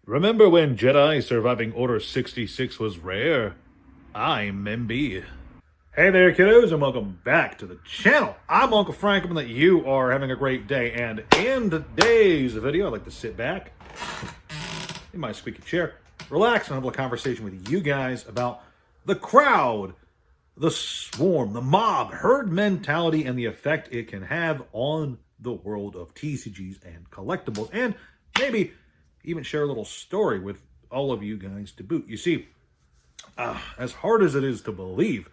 Remember when Jedi surviving Order 66 was rare? I'm MB. Hey there, kiddos, and welcome back to the channel. I'm Uncle Frank, and that you are having a great day. And in today's video, I'd like to sit back in my squeaky chair, relax, and have a conversation with you guys about the crowd, the swarm, the mob, herd mentality, and the effect it can have on the world of TCGs and collectibles, and maybe even share a little story with all of you guys to boot. You see, as hard as it is to believe,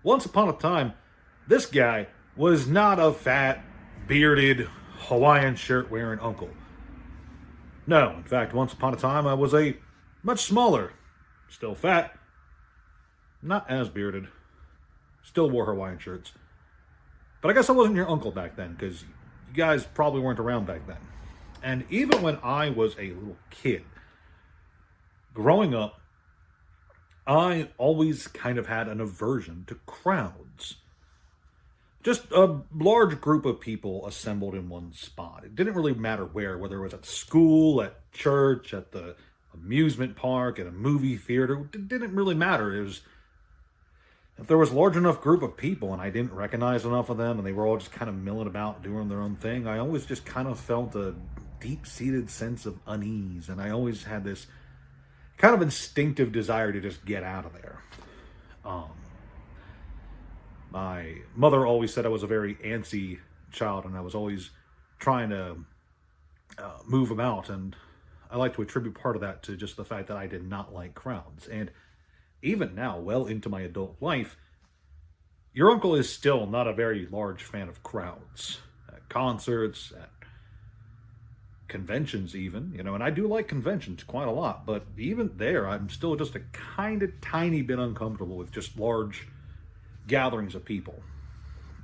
once upon a time, this guy was not a fat, bearded, Hawaiian shirt wearing uncle. No, in fact, once upon a time, I was a much smaller, still fat, not as bearded, still wore Hawaiian shirts. But I guess I wasn't your uncle back then, because you guys probably weren't around back then. And even when I was a little kid, growing up, I always kind of had an aversion to crowds. Just a large group of people assembled in one spot. It didn't really matter where, whether it was at school, at church, at the amusement park, at a movie theater. It didn't really matter. It was, if there was a large enough group of people and I didn't recognize enough of them and they were all just kind of milling about doing their own thing, I always just kind of felt a deep-seated sense of unease, and I always had this kind of instinctive desire to just get out of there. My mother always said I was a very antsy child, and I was always trying to move about, and I like to attribute part of that to just the fact that I did not like crowds. And even now, well into my adult life, your uncle is still not a very large fan of crowds. At concerts, at conventions even, and I do like conventions quite a lot, but even there, I'm still just a kind of tiny bit uncomfortable with just large gatherings of people.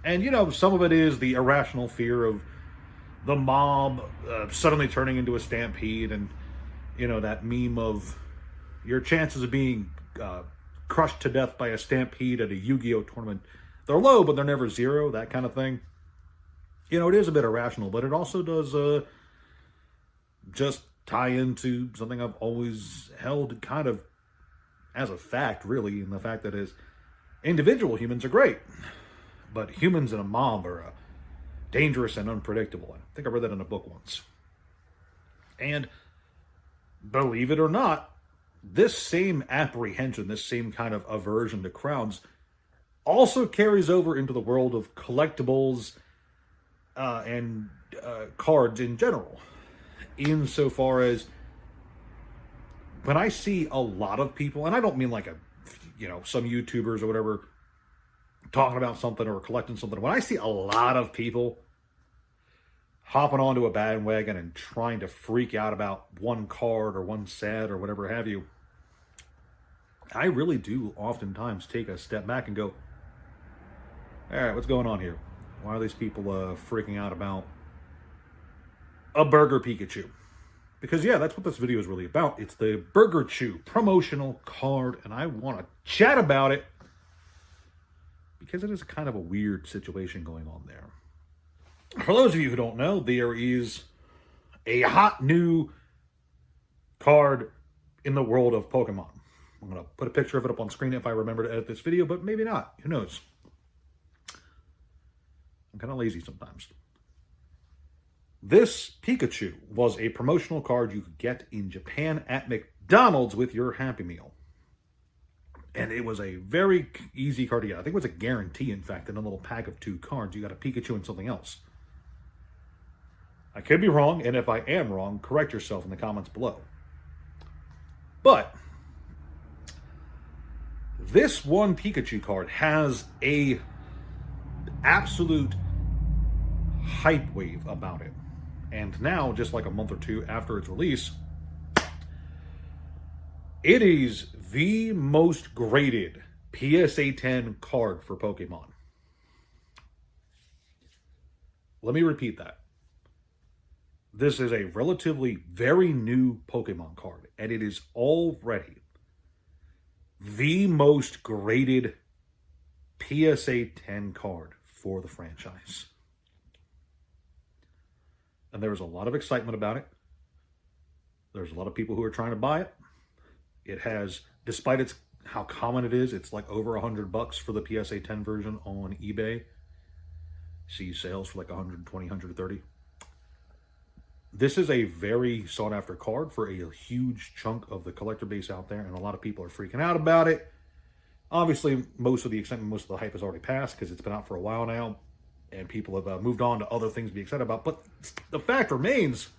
And, some of it is the irrational fear of the mob suddenly turning into a stampede, and, that meme of your chances of being crushed to death by a stampede at a Yu-Gi-Oh tournament, they're low, but they're never zero, that kind of thing. It is a bit irrational, but it also does just tie into something I've always held kind of as a fact, really, and the fact that is individual humans are great, but humans in a mob are dangerous and unpredictable. I think I read that in a book once. And believe it or not, this same apprehension, this same kind of aversion to crowds also carries over into the world of collectibles and cards in general. Insofar as when I see a lot of people, and I don't mean like some YouTubers or whatever talking about something or collecting something. When I see a lot of people hopping onto a bandwagon and trying to freak out about one card or one set or whatever have you, I really do oftentimes take a step back and go, all right, what's going on here? Why are these people freaking out about a Burger Pikachu? Because, yeah, that's what this video is really about. It's the Burgerchu promotional card, and I want to chat about it because it is kind of a weird situation going on there. For those of you who don't know, there is a hot new card in the world of Pokemon. I'm going to put a picture of it up on screen if I remember to edit this video, but maybe not. Who knows? I'm kind of lazy sometimes. This Pikachu was a promotional card you could get in Japan at McDonald's with your Happy Meal. And it was a very easy card to get. I think it was a guarantee, in fact, in a little pack of 2 cards. You got a Pikachu and something else. I could be wrong, and if I am wrong, correct yourself in the comments below. But this one Pikachu card has a absolute hype wave about it. And now, just like a month or 2 after its release, it is the most graded PSA 10 card for Pokemon. Let me repeat that. This is a relatively very new Pokemon card, and it is already the most graded PSA 10 card for the franchise. And there was a lot of excitement about it. There's a lot of people who are trying to buy it. It has, despite its how common it is, it's like over $100 for the PSA 10 version on eBay. See sales for like 120, 130. This is a very sought after card for a huge chunk of the collector base out there, and a lot of people are freaking out about it. Obviously, most of the excitement, most of the hype has already passed because it's been out for a while now, and people have moved on to other things to be excited about. But the fact remains,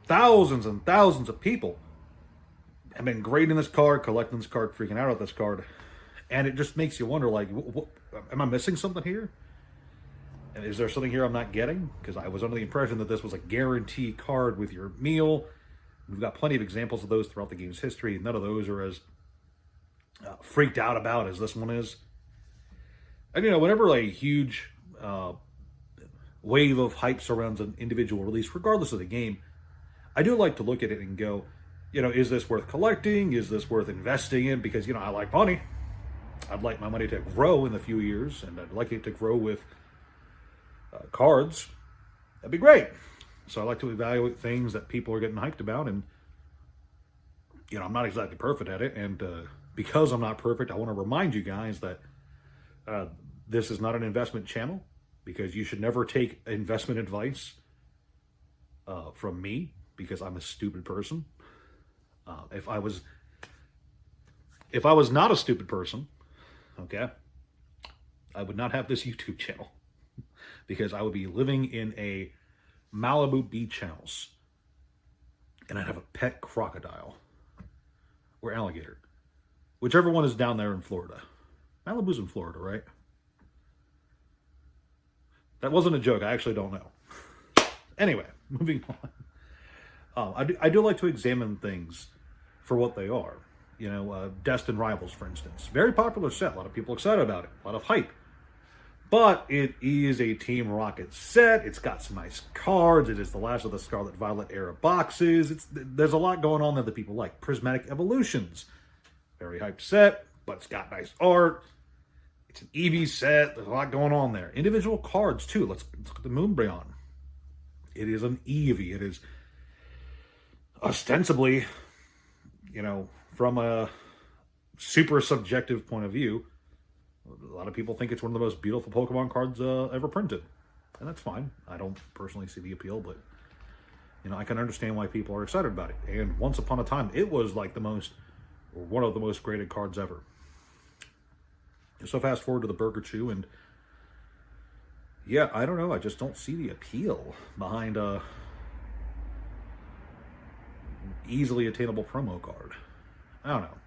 thousands and thousands of people have been grading this card, collecting this card, freaking out about this card, and it just makes you wonder, like, am I missing something here? And is there something here I'm not getting? Because I was under the impression that this was a guarantee card with your meal. We've got plenty of examples of those throughout the game's history. None of those are as freaked out about as this one is. And, you know, whenever a huge wave of hype surrounds an individual release, regardless of the game, I do like to look at it and go, you know, is this worth collecting? Is this worth investing in? Because, you know, I like money. I'd like my money to grow in a few years, and I'd like it to grow with cards. That'd be great. So I like to evaluate things that people are getting hyped about, and, you know, I'm not exactly perfect at it, and because I'm not perfect, I want to remind you guys that this is not an investment channel, because you should never take investment advice from me, because I'm a stupid person. If I was not a stupid person, okay, I would not have this YouTube channel, because I would be living in a Malibu beach house, and I'd have a pet crocodile or alligator, whichever one is down there in Florida. Malibu's in Florida, right? That wasn't a joke. I actually don't know. Anyway, moving on. I do like to examine things for what they are. You know, Destined Rivals, for instance. Very popular set. A lot of people excited about it. A lot of hype. But it is a Team Rocket set. It's got some nice cards. It is the last of the Scarlet Violet era boxes. There's a lot going on there that people like. Prismatic Evolutions. Very hyped set, but it's got nice art. It's an Eevee set. There's a lot going on there. Individual cards, too. Let's look at the Moonbryon. It is an Eevee. It is ostensibly, you know, from a super subjective point of view, a lot of people think it's one of the most beautiful Pokemon cards ever printed. And that's fine. I don't personally see the appeal, but, you know, I can understand why people are excited about it. And once upon a time, it was like one of the most graded cards ever. So fast forward to the Burgerchu, and yeah, I don't know. I just don't see the appeal behind a easily attainable promo card. I don't know.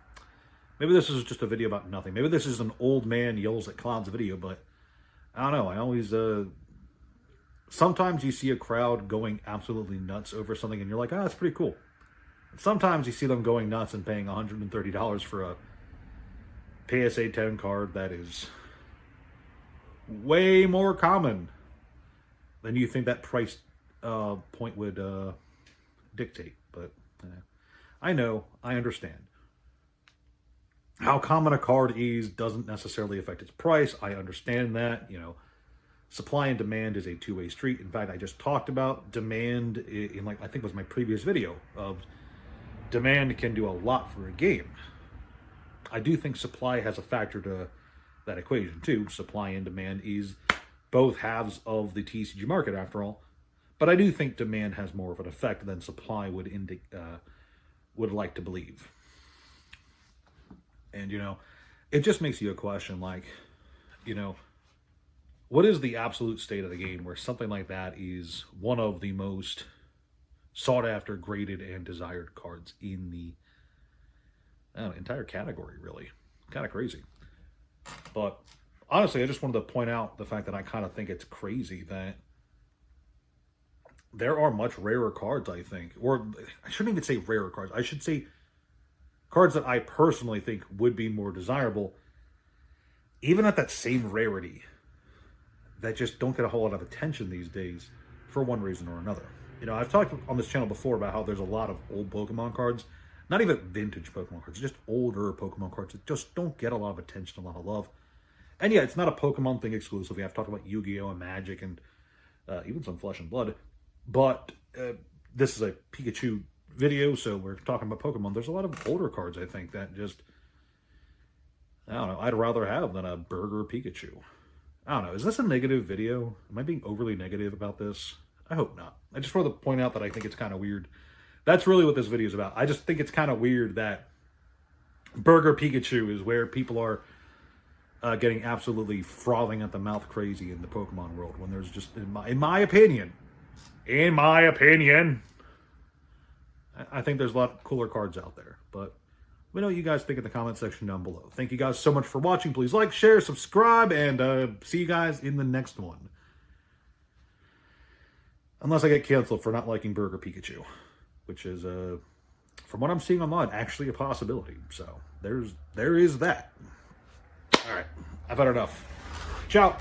Maybe this is just a video about nothing. Maybe this is an old man yells at clouds video, but I don't know. I always, sometimes you see a crowd going absolutely nuts over something, and you're like, that's pretty cool. And sometimes you see them going nuts and paying $130 for a PSA 10 card that is way more common than you think that price point would dictate. But I know, I understand. How common a card is doesn't necessarily affect its price. I understand that. You know, supply and demand is a two-way street. In fact, I just talked about demand in, like, I think it was my previous video of demand can do a lot for a game. I do think supply has a factor to that equation too. Supply and demand is both halves of the TCG market, after all. But I do think demand has more of an effect than supply would like to believe. And, you know, it just makes you a question, like, you know, what is the absolute state of the game where something like that is one of the most sought after, graded, and desired cards in the entire category, really? Kind of crazy. But honestly, I just wanted to point out the fact that I kind of think it's crazy that there are much rarer cards, I think. Or I shouldn't even say rarer cards. I should say cards that I personally think would be more desirable, even at that same rarity, that just don't get a whole lot of attention these days for one reason or another. You know, I've talked on this channel before about how there's a lot of old Pokemon cards, not even vintage Pokemon cards, just older Pokemon cards that just don't get a lot of attention, a lot of love. And yeah, it's not a Pokemon thing exclusively. I've talked about Yu-Gi-Oh! And Magic and even some Flesh and Blood. But this is a Pikachu video, so we're talking about Pokemon. There's a lot of older cards, I think, that just, I don't know, I'd rather have than a Burger Pikachu. I don't know. Is this a negative video? Am I being overly negative about this? I hope not. I just wanted to point out that I think it's kind of weird. That's really what this video is about. I just think it's kind of weird that Burger Pikachu is where people are getting absolutely frothing at the mouth crazy in the Pokemon world, when there's just, in my opinion, I think there's a lot cooler cards out there. But let me know what you guys think in the comment section down below. Thank you guys so much for watching. Please like, share, subscribe, and see you guys in the next one. Unless I get canceled for not liking Burger Pikachu, which is, from what I'm seeing online, actually a possibility. So there is that. All right, I've had enough. Ciao.